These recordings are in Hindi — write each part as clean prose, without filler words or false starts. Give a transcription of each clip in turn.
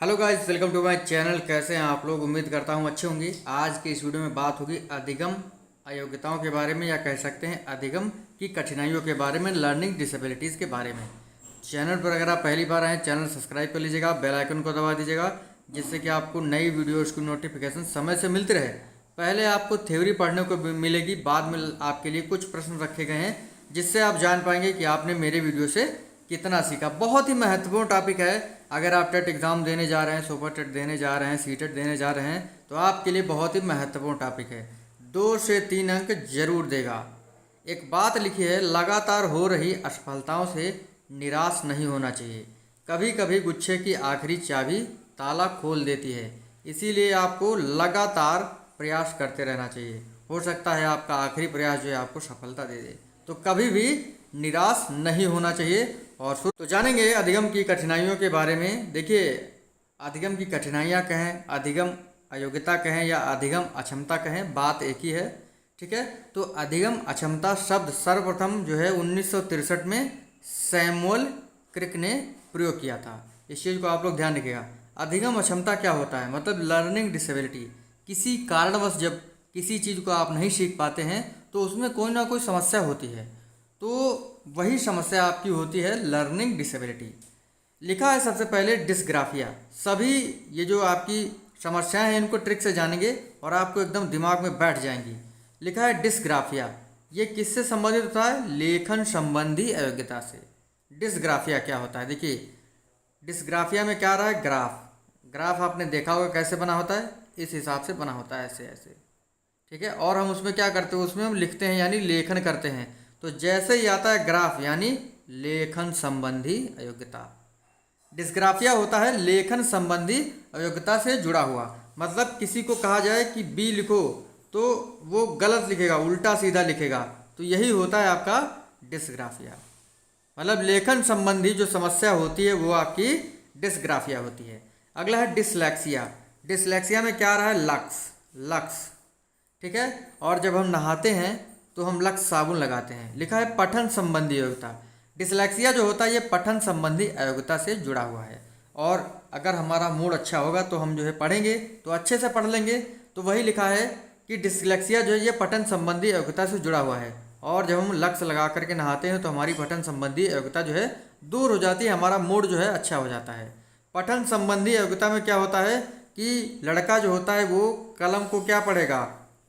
Hello guys, welcome to my channel. कैसे हैं आप लोग? उम्मीद करता हूं अच्छे होंगे। आज की इस वीडियो में बात होगी अधिगम अयोग्यताओं के बारे में, या कह सकते हैं अधिगम की कठिनाइयों के बारे में, लर्निंग डिसेबिलिटीज़ के बारे में। चैनल पर अगर आप पहली बार आए, चैनल सब्सक्राइब कर लीजिएगा, बेल आइकन को दबा दीजिएगा, जिससे कि आपको नई वीडियोज़ की नोटिफिकेशन समय से मिलती रहे। पहले आपको थ्योरी पढ़ने को मिलेगी, बाद में आपके लिए कुछ प्रश्न रखे गए हैं, जिससे आप जान पाएंगे कि आपने मेरे वीडियो से कितना सीखा। बहुत ही महत्वपूर्ण टॉपिक है। अगर आप टेट एग्ज़ाम देने जा रहे हैं, सुपर टेट देने जा रहे हैं, सी टेट देने जा रहे हैं, तो आपके लिए बहुत ही महत्वपूर्ण टॉपिक है। 2 से 3 अंक जरूर देगा। एक बात लिखी है, लगातार हो रही असफलताओं से निराश नहीं होना चाहिए। कभी कभी गुच्छे की आखिरी चाबी ताला खोल देती है, इसीलिए आपको लगातार प्रयास करते रहना चाहिए। हो सकता है आपका आखिरी प्रयास जो है आपको सफलता दे दे। तो कभी भी निराश नहीं होना चाहिए। और तो जानेंगे अधिगम की कठिनाइयों के बारे में। देखिए, अधिगम की कठिनाइयाँ कहें, अधिगम अयोग्यता कहें, या अधिगम अक्षमता कहें, बात एक ही है। ठीक है। तो अधिगम अक्षमता शब्द सर्वप्रथम जो है 1963 में सैमुअल क्रिक ने प्रयोग किया था। इस चीज़ को आप लोग ध्यान रखिएगा। अधिगम अक्षमता क्या होता है? मतलब लर्निंग डिसेबिलिटी। किसी कारणवश जब किसी चीज़ को आप नहीं सीख पाते हैं, तो उसमें कोई ना कोई समस्या होती है। तो वही समस्या आपकी होती है लर्निंग डिसेबिलिटी। लिखा है सबसे पहले डिस्ग्राफिया। सभी ये जो आपकी समस्याएं हैं, इनको ट्रिक से जानेंगे और आपको एकदम दिमाग में बैठ जाएंगी। लिखा है डिस्ग्राफिया। ये किससे संबंधित होता है? लेखन संबंधी अयोग्यता से। डिस्ग्राफिया क्या होता है? देखिए, डिस्ग्राफिया में क्या रहा है? ग्राफ। ग्राफ आपने देखा होगा कैसे बना होता है, इस हिसाब से बना होता है, ऐसे ऐसे। ठीक है। और हम उसमें क्या करते हैं? उसमें हम लिखते हैं, यानी लेखन करते हैं। तो जैसे ही आता है ग्राफ, यानी लेखन संबंधी अयोग्यता। डिस्ग्राफिया होता है लेखन संबंधी अयोग्यता से जुड़ा हुआ। मतलब किसी को कहा जाए कि बी लिखो, तो वो गलत लिखेगा, उल्टा सीधा लिखेगा। तो यही होता है आपका डिस्ग्राफिया। मतलब लेखन संबंधी जो समस्या होती है वो आपकी डिस्ग्राफिया होती है। अगला है डिसलेक्सिया। डिसलेक्सिया में क्या रहा है? लक्स। लक्स। ठीक है। और जब हम नहाते हैं तो हम लक्स साबुन लगाते हैं। लिखा है पठन संबंधी अयोग्यता। डिसलेक्सिया जो होता है ये पठन संबंधी अयोग्यता से जुड़ा हुआ है। और अगर हमारा मूड अच्छा होगा तो हम जो है पढ़ेंगे तो अच्छे से पढ़ लेंगे। तो वही लिखा है कि डिसलेक्सिया जो है ये पठन संबंधी अयोग्यता से जुड़ा हुआ है। और जब हम लक्स लगा करके नहाते हैं तो हमारी पठन संबंधी अयोग्यता जो है दूर हो जाती है, हमारा मूड जो है अच्छा हो जाता है। पठन संबंधी अयोग्यता में क्या होता है कि लड़का जो होता है वो कलम को क्या पढ़ेगा?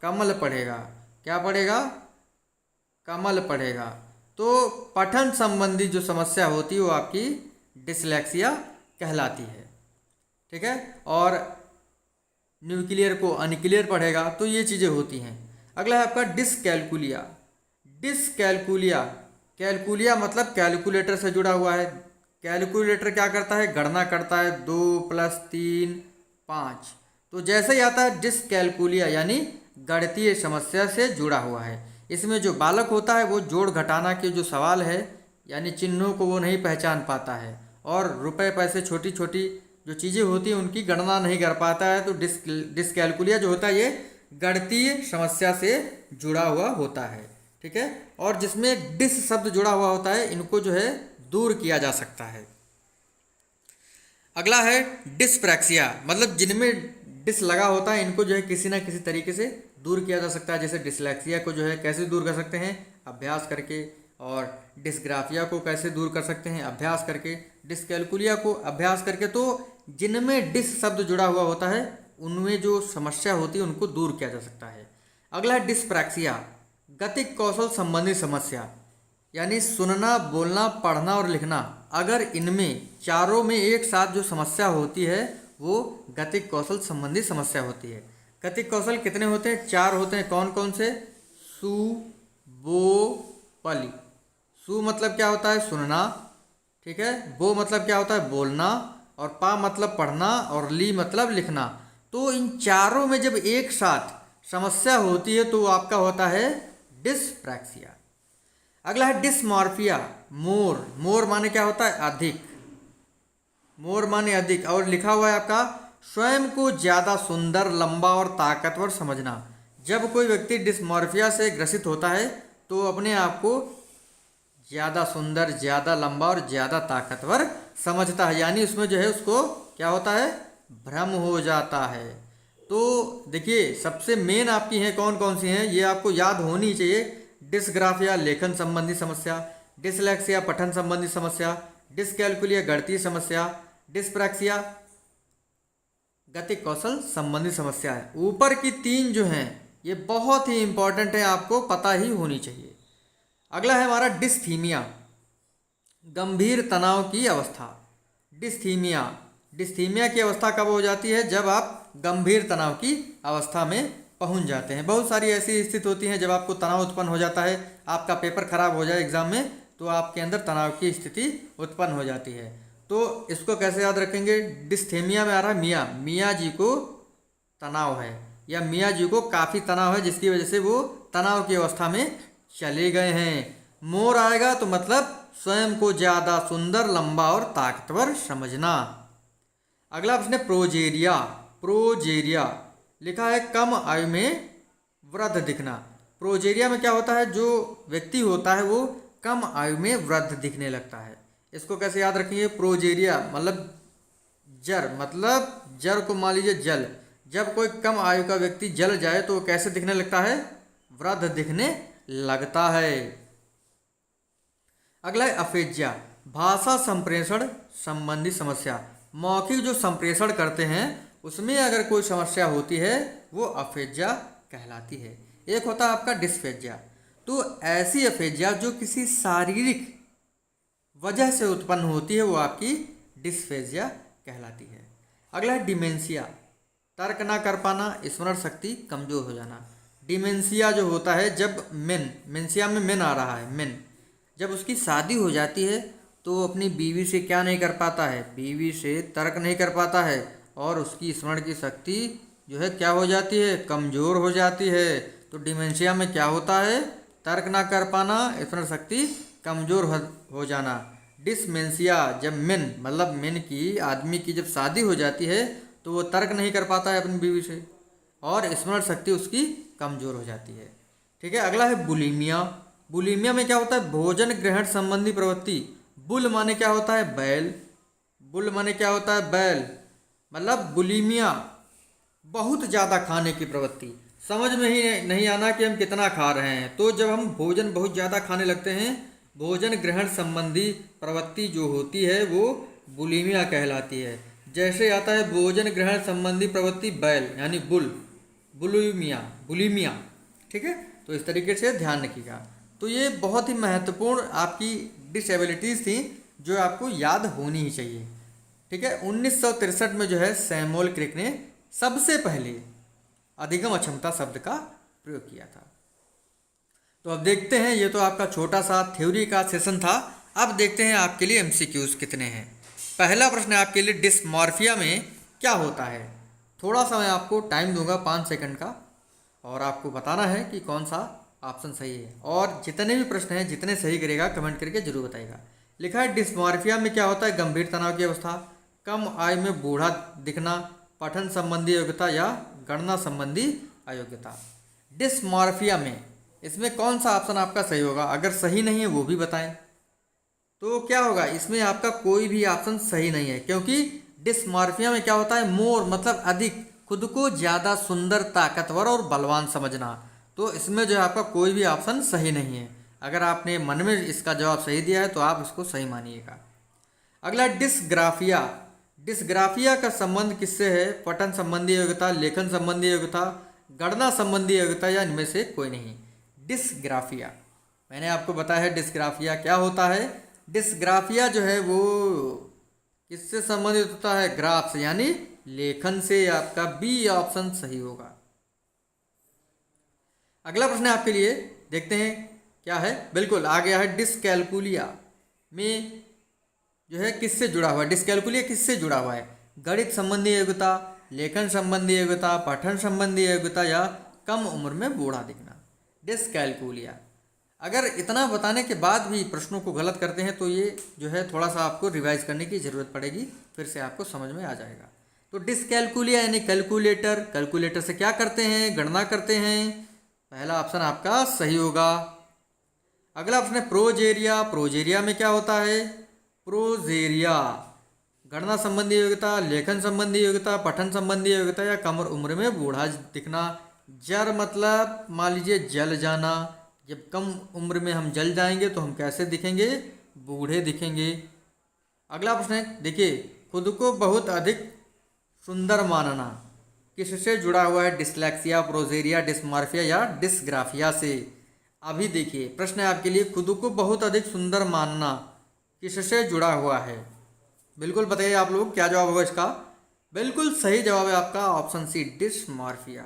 कमल पढ़ेगा। क्या पढ़ेगा? कमल पढ़ेगा। तो पठन संबंधी जो समस्या होती है वो आपकी डिसलेक्सिया कहलाती है। ठीक है। और न्यूक्लियर को अनक्लियर पढ़ेगा। तो ये चीज़ें होती हैं। अगला है आपका डिसकैलकुलिया। डिसकैलकुलिया, कैलकुलिया मतलब कैलकुलेटर से जुड़ा हुआ है। कैलकुलेटर क्या करता है? गणना करता है, 2 + 3 = 5। तो जैसे ही आता है डिसकैलकुलिया, यानी गणितीय समस्या से जुड़ा हुआ है। इसमें जो बालक होता है वो जोड़ घटाना के जो सवाल है, यानी चिन्हों को वो नहीं पहचान पाता है, और रुपए पैसे छोटी छोटी जो चीज़ें होती हैं उनकी गणना नहीं कर पाता है। तो डिसकैलकुलिया जो होता है ये गणितीय समस्या से जुड़ा हुआ होता है। ठीक है। और जिसमें डिस शब्द जुड़ा हुआ होता है, इनको जो है दूर किया जा सकता है। अगला है डिस्प्रैक्सिया। मतलब जिनमें डिस लगा होता है इनको जो है किसी ना किसी तरीके से दूर किया जा सकता है। जैसे डिसलेक्सिया को जो है कैसे दूर कर सकते हैं? अभ्यास करके। और डिस्ग्राफिया को कैसे दूर कर सकते हैं? अभ्यास करके। डिसकैलकुलिया को अभ्यास करके। तो जिनमें डिस शब्द जुड़ा हुआ होता है उनमें जो समस्या होती है उनको दूर किया जा सकता है। अगला है डिस्प्रैक्सिया, गतिक कौशल संबंधी समस्या, यानी सुनना, बोलना, पढ़ना और लिखना। अगर इनमें चारों में एक साथ जो समस्या होती है वो गतिक कौशल संबंधी समस्या होती है। गतिक कौशल कितने होते हैं? 4 होते हैं। कौन कौन से? सु, बो, पली। सु मतलब क्या होता है? सुनना। ठीक है। बो मतलब क्या होता है? बोलना। और पा मतलब पढ़ना। और ली मतलब लिखना। तो इन चारों में जब एक साथ समस्या होती है तो वो आपका होता है डिस्प्रैक्सिया। अगला है डिस्मॉर्फिया। मोर। मोर माने क्या होता है? अधिक। मोर माने अधिक। और लिखा हुआ है आपका स्वयं को ज़्यादा सुंदर, लंबा और ताकतवर समझना। जब कोई व्यक्ति डिस्मॉर्फिया से ग्रसित होता है तो अपने आप को ज़्यादा सुंदर, ज़्यादा लंबा और ज़्यादा ताकतवर समझता है, यानी उसमें जो है उसको क्या होता है, भ्रम हो जाता है। तो देखिए सबसे मेन आपकी हैं कौन कौन सी हैं, ये आपको याद होनी चाहिए। डिस्ग्राफिया लेखन संबंधी समस्या, डिसलेक्सिया पठन संबंधी समस्या, डिसकैलकुलिया गणितीय समस्या, डिस्प्रैक्सिया गति कौशल संबंधी समस्या है। ऊपर की तीन जो हैं ये बहुत ही इंपॉर्टेंट है, आपको पता ही होनी चाहिए। अगला है हमारा डिस्थीमिया, गंभीर तनाव की अवस्था। डिस्थीमिया, डिस्थीमिया की अवस्था कब हो जाती है, जब आप गंभीर तनाव की अवस्था में पहुंच जाते हैं। बहुत सारी ऐसी स्थिति होती हैं जब आपको तनाव उत्पन्न हो जाता है, आपका पेपर खराब हो जाए एग्जाम में, तो आपके अंदर तनाव की स्थिति उत्पन्न हो जाती है। तो इसको कैसे याद रखेंगे, डिस्थीमिया में आ रहा है मियाँ, मियाँ जी को तनाव है या मियाँ जी को काफ़ी तनाव है, जिसकी वजह से वो तनाव की अवस्था में चले गए हैं। मोर आएगा तो मतलब स्वयं को ज़्यादा सुंदर, लंबा और ताकतवर समझना। अगला प्रश्न है प्रोजेरिया, प्रोजेरिया लिखा है कम आयु में वृद्ध दिखना। प्रोजेरिया में क्या होता है, जो व्यक्ति होता है वो कम आयु में वृद्ध दिखने लगता है। इसको कैसे याद रखेंगे, प्रोजेरिया मतलब जर, मतलब जर को मान लीजिए जल, जब कोई कम आयु का व्यक्ति जल जाए तो वो कैसे दिखने लगता है, वृद्ध दिखने लगता है। अगला है अफेज्या, भाषा संप्रेषण संबंधी समस्या। मौखिक जो संप्रेषण करते हैं उसमें अगर कोई समस्या होती है वो अफेज्या कहलाती है। एक होता है आपका डिस्फेज्या, तो ऐसी अफेज्या जो किसी शारीरिक वजह से उत्पन्न होती है वो आपकी डिस्फेजिया कहलाती है। अगला है डिमेंशिया, तर्क ना कर पाना, स्मरण शक्ति कमजोर हो जाना। डिमेंशिया जो होता है जब मेंशिया में मेन आ रहा है, मेन जब उसकी शादी हो जाती है तो वो अपनी बीवी से क्या नहीं कर पाता है, बीवी से तर्क नहीं कर पाता है और उसकी स्मरण की शक्ति जो है क्या हो जाती है, कमज़ोर हो जाती है। तो डिमेंशिया में क्या होता है, तर्क ना कर पाना, स्मरण शक्ति कमज़ोर हो जाना। डिसमेंशिया जब मेन मतलब मेन की आदमी की जब शादी हो जाती है तो वो तर्क नहीं कर पाता है अपनी बीवी से और स्मरण शक्ति उसकी कमज़ोर हो जाती है। ठीक है। अगला है बुलीमिया। बुलीमिया में क्या होता है, भोजन ग्रहण संबंधी प्रवृत्ति। बुल माने क्या होता है, बैल। बुल माने क्या होता है, बैल। मतलब बुलीमिया बहुत ज़्यादा खाने की प्रवृत्ति, समझ में ही नहीं आना कि हम कितना खा रहे हैं। तो जब हम भोजन बहुत ज़्यादा खाने लगते हैं, भोजन ग्रहण संबंधी प्रवृत्ति जो होती है वो बुलीमिया कहलाती है। जैसे आता है भोजन ग्रहण संबंधी प्रवृत्ति बैल यानी बुल, बुलीमिया, बुलीमिया। ठीक है, तो इस तरीके से ध्यान रखिएगा। तो ये बहुत ही महत्वपूर्ण आपकी डिसेबिलिटीज़ थी जो आपको याद होनी ही चाहिए। ठीक है, 1963 में जो है सैमुअल क्रिक ने सबसे पहले अधिगम अक्षमता शब्द का प्रयोग किया था। तो अब देखते हैं, ये तो आपका छोटा सा थ्योरी का सेशन था। अब देखते हैं आपके लिए एमसीक्यूज कितने हैं। पहला प्रश्न है आपके लिए, डिस्मॉर्फिया में क्या होता है। थोड़ा सा मैं आपको टाइम दूंगा 5 सेकंड का और आपको बताना है कि कौन सा ऑप्शन सही है। और जितने भी प्रश्न हैं जितने सही करेगा कमेंट करके जरूर बताइएगा। लिखा है डिस्मॉर्फिया में क्या होता है, गंभीर तनाव की अवस्था, कम आयु में बूढ़ा दिखना, पठन संबंधी योग्यता या गणना संबंधी अयोग्यता। डिस्मॉर्फिया में इसमें कौन सा ऑप्शन आपका सही होगा, अगर सही नहीं है वो भी बताएं। तो क्या होगा, इसमें आपका कोई भी ऑप्शन सही नहीं है, क्योंकि डिस्मॉर्फिया में क्या होता है, मोर मतलब अधिक, खुद को ज़्यादा सुंदर, ताकतवर और बलवान समझना। तो इसमें जो है आपका कोई भी ऑप्शन सही नहीं है। अगर आपने मन में इसका जवाब सही दिया है तो आप इसको सही मानिएगा। अगला डिस्ग्राफिया। डिस्ग्राफिया का संबंध किससे है, पठन संबंधी योग्यता, लेखन संबंधी योग्यता, गणना संबंधी योग्यता या इनमें से कोई नहीं। डिस्ग्राफिया मैंने आपको बताया है डिस्ग्राफिया क्या होता है। डिस्ग्राफिया जो है वो किससे संबंधित होता है, ग्राफ से यानी लेखन से। आपका बी ऑप्शन सही होगा। अगला प्रश्न आपके लिए, देखते हैं क्या है। बिल्कुल आ गया है, डिस्कैलकुलिया में जो है किससे जुड़ा हुआ है, डिस्कैलकुलिया किससे जुड़ा हुआ है, गणित संबंधी योग्यता, लेखन संबंधी योग्यता, पठन संबंधी योग्यता या कम उम्र में बूढ़ा दिखना। डिस्कैलकुलिया। अगर इतना बताने के बाद भी प्रश्नों को गलत करते हैं तो ये जो है थोड़ा सा आपको रिवाइज करने की ज़रूरत पड़ेगी, फिर से आपको समझ में आ जाएगा। तो डिस्कैलकुलिया यानी कैलकुलेटर, कैलकुलेटर से क्या करते हैं, गणना करते हैं। पहला ऑप्शन आपका सही होगा। अगला ऑप्शन है प्रोजेरिया। प्रोजेरिया में क्या होता है, प्रोजेरिया गणना संबंधी योग्यता, लेखन संबंधी योग्यता, पठन संबंधी योग्यता या कम उम्र में बूढ़ा दिखना। जर मतलब मान लीजिए जल जाना, जब कम उम्र में हम जल जाएंगे तो हम कैसे दिखेंगे? बूढ़े दिखेंगे। अगला प्रश्न है, देखिए, खुद को बहुत अधिक सुंदर मानना किससे जुड़ा हुआ है? डिसलेक्सिया, प्रोजेरिया, डिस्मॉर्फिया या डिस्ग्राफिया से। अभी देखिए प्रश्न है आपके लिए, खुद को बहुत अधिक सुंदर मानना किससे जुड़ा हुआ है? बिल्कुल बताइए आप लोग क्या जवाब होगा इसका। बिल्कुल सही जवाब है आपका ऑप्शन सी, डिस्मॉर्फिया।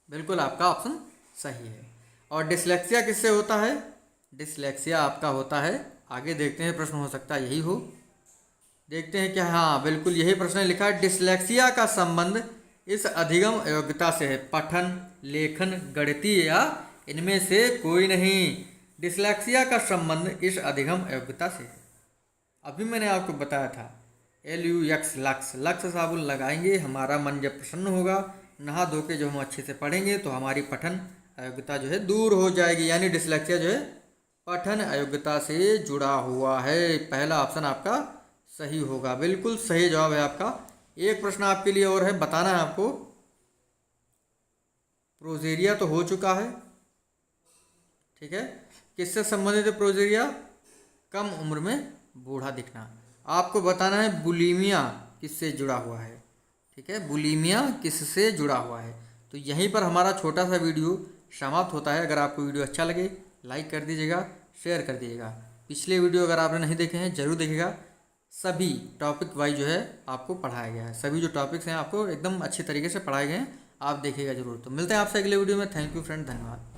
बिल्कुल आपका ऑप्शन सही है। और डिसलेक्सिया किससे होता है? डिसलेक्सिया आपका होता है, आगे देखते हैं प्रश्न हो सकता है यही हो, देखते हैं क्या। हाँ बिल्कुल यही प्रश्न लिखा है, डिसलेक्सिया का संबंध इस अधिगम अयोग्यता से है। पठन, लेखन, गणितीय या इनमें से कोई नहीं। डिसलेक्सिया का संबंध इस अधिगम अयोग्यता से है। अभी मैंने आपको बताया था, LUX, लक्स, लक्स साबुन लगाएंगे, हमारा मन जब प्रसन्न होगा, नहा धो के जो हम अच्छे से पढ़ेंगे तो हमारी पठन अयोग्यता जो है दूर हो जाएगी। यानी डिसलेक्सिया जो है पठन अयोग्यता से जुड़ा हुआ है। पहला ऑप्शन आपका सही होगा, बिल्कुल सही जवाब है आपका। एक प्रश्न आपके लिए और है, बताना है आपको। प्रोजेरिया तो हो चुका है, ठीक है। किससे संबंधित है प्रोजेरिया? कम उम्र में बूढ़ा दिखना। आपको बताना है बुलीमिया किससे जुड़ा हुआ है, ठीक है। बुलीमिया किससे जुड़ा हुआ है। तो यहीं पर हमारा छोटा सा वीडियो समाप्त होता है। अगर आपको वीडियो अच्छा लगे लाइक कर दीजिएगा, शेयर कर दीजिएगा। पिछले वीडियो अगर आपने नहीं देखे हैं जरूर देखिएगा। सभी टॉपिक वाइज जो है आपको पढ़ाया गया है, सभी जो टॉपिक्स हैं आपको एकदम अच्छे तरीके से पढ़ाए गए हैं, आप देखिएगा जरूर। तो मिलते हैं आपसे अगले वीडियो में। थैंक यू फ्रेंड, धन्यवाद।